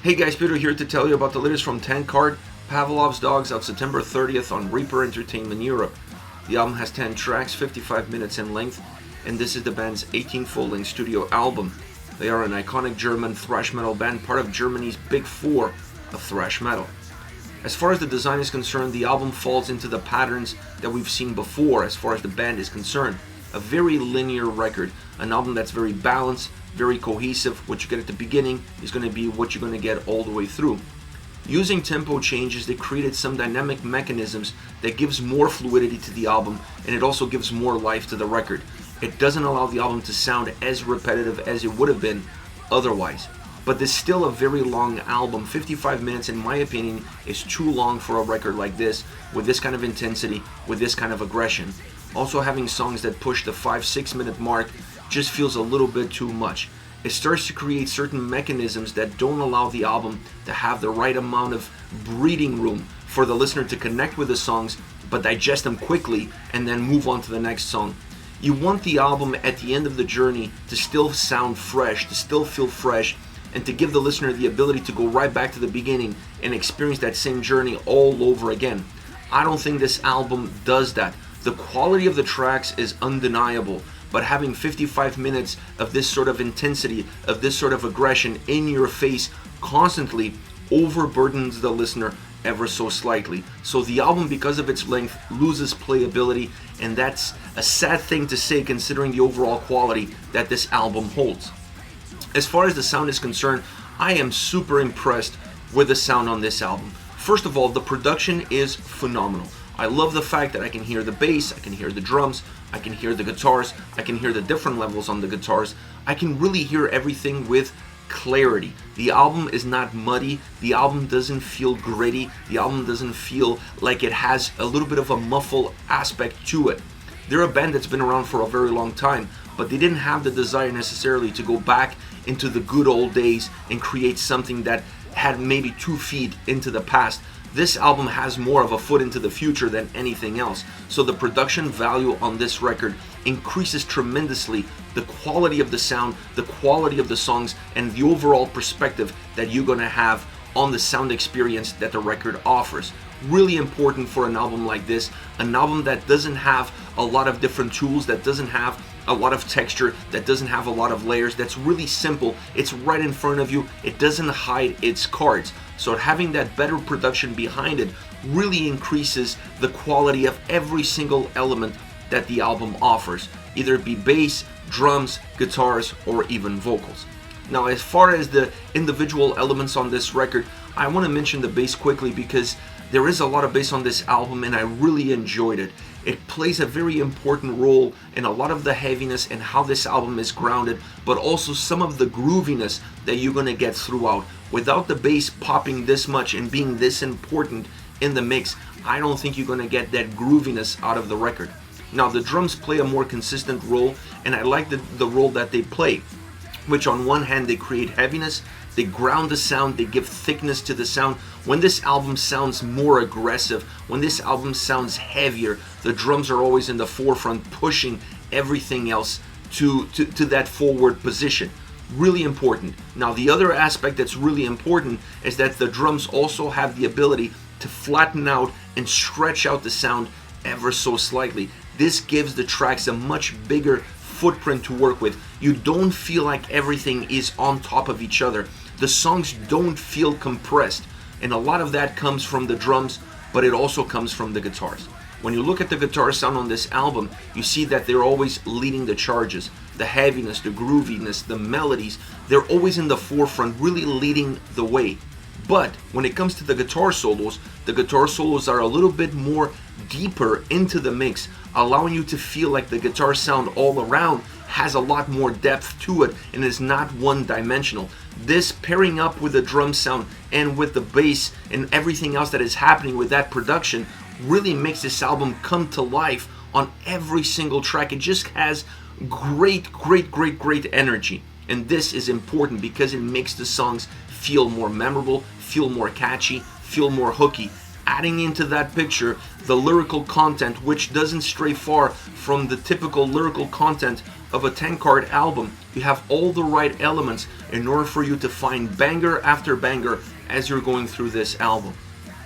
Hey guys, Peter here to tell you about the latest from Tankard, Pavlov's Dawgs, out September 30th on Reaper Entertainment Europe. The album has 10 tracks, 55 minutes in length, and this is the band's 18th full-length studio album. They are an iconic German thrash metal band, part of Germany's Big Four of thrash metal. As far as the design is concerned, the album falls into the patterns that we've seen before as far as the band is concerned. A very linear record, an album that's very balanced, very cohesive. What you get at the beginning is going to be what you're going to get all the way through. Using tempo changes, they created some dynamic mechanisms that gives more fluidity to the album, and it also gives more life to the record. It doesn't allow the album to sound as repetitive as it would have been otherwise. But there's still a very long album. 55 minutes, in my opinion, is too long for a record like this, with this kind of intensity, with this kind of aggression. Also, having songs that push the 5-6 minute mark just feels a little bit too much. It starts to create certain mechanisms that don't allow the album to have the right amount of breathing room for the listener to connect with the songs, but digest them quickly and then move on to the next song. You want the album at the end of the journey to still sound fresh, to still feel fresh, and to give the listener the ability to go right back to the beginning and experience that same journey all over again. I don't think this album does that. The quality of the tracks is undeniable, but having 55 minutes of this sort of intensity, of this sort of aggression in your face constantly overburdens the listener ever so slightly. So the album, because of its length, loses playability, and that's a sad thing to say considering the overall quality that this album holds. As far as the sound is concerned, I am super impressed with the sound on this album. First of all, the production is phenomenal. I love the fact that I can hear the bass, I can hear the drums, I can hear the guitars, I can hear the different levels on the guitars. I can really hear everything with clarity. The album is not muddy, the album doesn't feel gritty, the album doesn't feel like it has a little bit of a muffled aspect to it. They're a band that's been around for a very long time, but they didn't have the desire necessarily to go back into the good old days and create something that had maybe 2 feet into the past. This album has more of a foot into the future than anything else. So the production value on this record increases tremendously the quality of the sound, the quality of the songs, and the overall perspective that you're gonna have on the sound experience that the record offers. Really important for an album like this, an album that doesn't have a lot of different tools, that doesn't have a lot of texture, that doesn't have a lot of layers, that's really simple. It's right in front of you, it doesn't hide its cards. So having that better production behind it really increases the quality of every single element that the album offers, either it be bass, drums, guitars, or even vocals. Now, as far as the individual elements on this record, I want to mention the bass quickly because there is a lot of bass on this album and I really enjoyed it. It plays a very important role in a lot of the heaviness and how this album is grounded, but also some of the grooviness that you're going to get throughout. Without the bass popping this much and being this important in the mix, I don't think you're going to get that grooviness out of the record. Now, the drums play a more consistent role, and I like the role that they play, which on one hand they create heaviness, they ground the sound, they give thickness to the sound. When this album sounds more aggressive, when this album sounds heavier, the drums are always in the forefront, pushing everything else to that forward position. Really important. Now, the other aspect that's really important is that the drums also have the ability to flatten out and stretch out the sound ever so slightly. This gives the tracks a much bigger footprint to work with. You don't feel like everything is on top of each other. The songs don't feel compressed, and a lot of that comes from the drums, but it also comes from the guitars. When you look at the guitar sound on this album, you see that they're always leading the charges. The heaviness, the grooviness, the melodies, they're always in the forefront, really leading the way. But when it comes to the guitar solos are a little bit more deeper into the mix, allowing you to feel like the guitar sound all around has a lot more depth to it and is not one-dimensional. This pairing up with the drum sound and with the bass and everything else that is happening with that production really makes this album come to life on every single track. It just has great energy. And this is important because it makes the songs feel more memorable, feel more catchy, feel more hooky. adding into that picture the lyrical content, which doesn't stray far from the typical lyrical content of a Tankard album. You have all the right elements in order for you to find banger after banger as you're going through this album.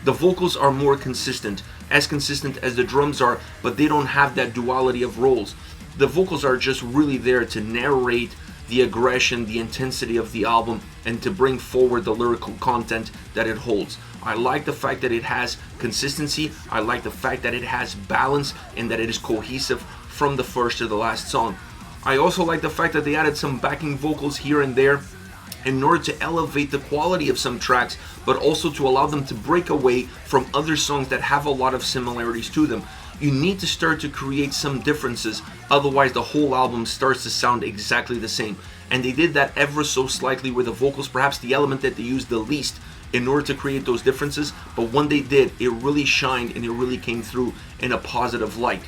The vocals are more consistent as the drums are, but they don't have that duality of roles. The vocals are just really there to narrate the aggression, the intensity of the album, and to bring forward the lyrical content that it holds. I like the fact that it has consistency. I like the fact that it has balance and that it is cohesive from the first to the last song. I also like the fact that they added some backing vocals here and there in order to elevate the quality of some tracks, but also to allow them to break away from other songs that have a lot of similarities to them. You need to start to create some differences, otherwise the whole album starts to sound exactly the same. And they did that ever so slightly with the vocals, perhaps the element that they used the least in order to create those differences, but when they did, it really shined and it really came through in a positive light.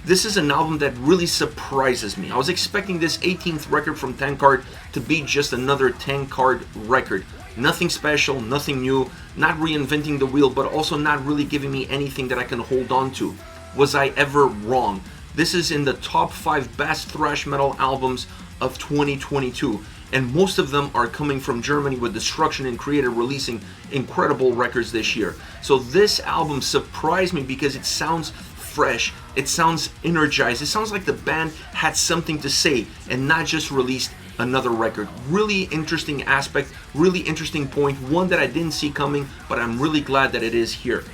This is an album that really surprises me. I was expecting this 18th record from Tankard to be just another Tankard record. Nothing special, nothing new, not reinventing the wheel, but also not really giving me anything that I can hold on to. Was I ever wrong? This is in the top 5 best thrash metal albums of 2022, and most of them are coming from Germany, with Destruction and Creator releasing incredible records this year. So this album surprised me because it sounds fresh, it sounds energized, it sounds like the band had something to say and not just released another record. Really interesting aspect, really interesting point, one that I didn't see coming, but I'm really glad that it is here.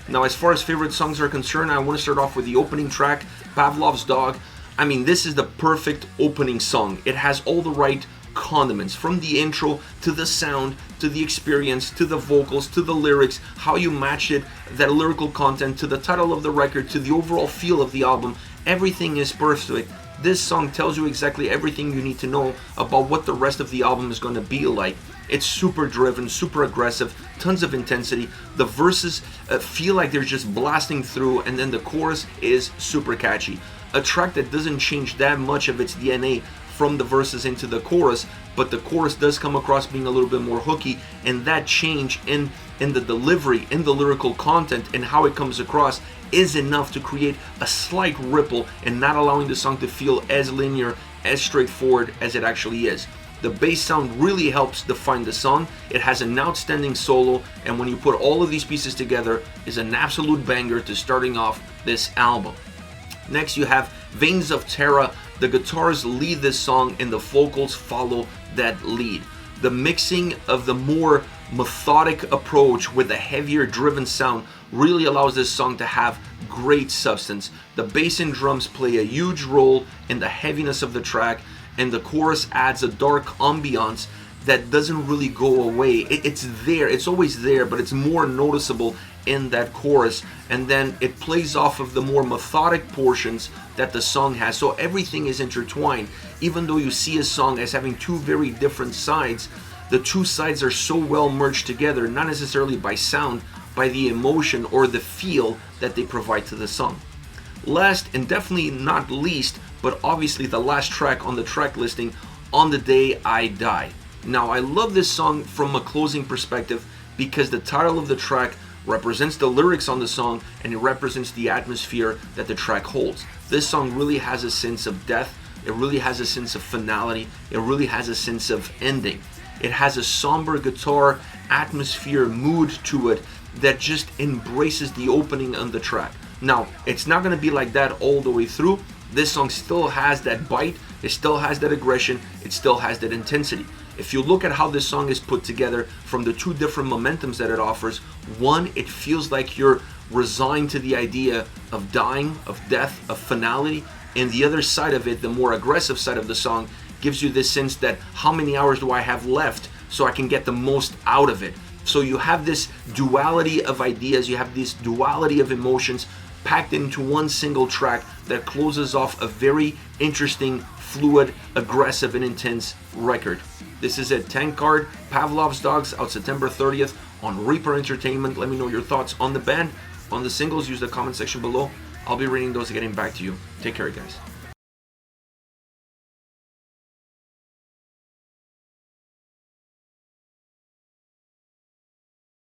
Now, as far as favorite songs are concerned, I want to start off with the opening track, Pavlov's Dawg. I mean, this is the perfect opening song. It has all the right condiments, from the intro to the sound to the experience to the vocals to the lyrics, how you match it, that lyrical content, to the title of the record, to the overall feel of the album. Everything is perfect. This song tells you exactly everything you need to know about what the rest of the album is going to be like. It's super driven, super aggressive, tons of intensity. The verses feel like they're just blasting through, and then the chorus is super catchy. A track that doesn't change that much of its DNA from the verses into the chorus, but the chorus does come across being a little bit more hooky, and that change in the delivery, in the lyrical content, and how it comes across is enough to create a slight ripple and not allowing the song to feel as linear, as straightforward as it actually is. The bass sound really helps define the song. It has an outstanding solo, and when you put all of these pieces together, is an absolute banger to starting off this album. Next, you have Veins of Terra. The guitars lead this song and the vocals follow that lead. The mixing of the more methodic approach with a heavier driven sound really allows this song to have great substance. The bass and drums play a huge role in the heaviness of the track, and the chorus adds a dark ambiance that doesn't really go away. It's there, it's always there, but it's more noticeable in that chorus, and then it plays off of the more methodic portions that the song has. So everything is intertwined. Even though you see a song as having two very different sides, the two sides are so well merged together, not necessarily by sound, by the emotion or the feel that they provide to the song. Last and definitely not least, but obviously the last track on the track listing, On the Day I Die. Now, I love this song from a closing perspective because the title of the track represents the lyrics on the song, and it represents the atmosphere that the track holds. This song really has a sense of death, it really has a sense of finality, it really has a sense of ending. It has a somber guitar atmosphere, mood to it that just embraces the opening on the track. Now, it's not going to be like that all the way through. This song still has that bite, it still has that aggression, it still has that intensity. If you look at how this song is put together from the two different momentums that it offers, one, it feels like you're resigned to the idea of dying, of death, of finality, and the other side of it, the more aggressive side of the song, gives you this sense that how many hours do I have left so I can get the most out of it. So you have this duality of ideas, you have this duality of emotions packed into one single track that closes off a very interesting, fluid, aggressive, and intense record. This is it, Tankard, Pavlov's Dawgs, out September 30th on Reaper Entertainment. Let me know your thoughts on the band, on the singles. Use the comment section below. I'll be reading those and getting back to you. Take care, guys.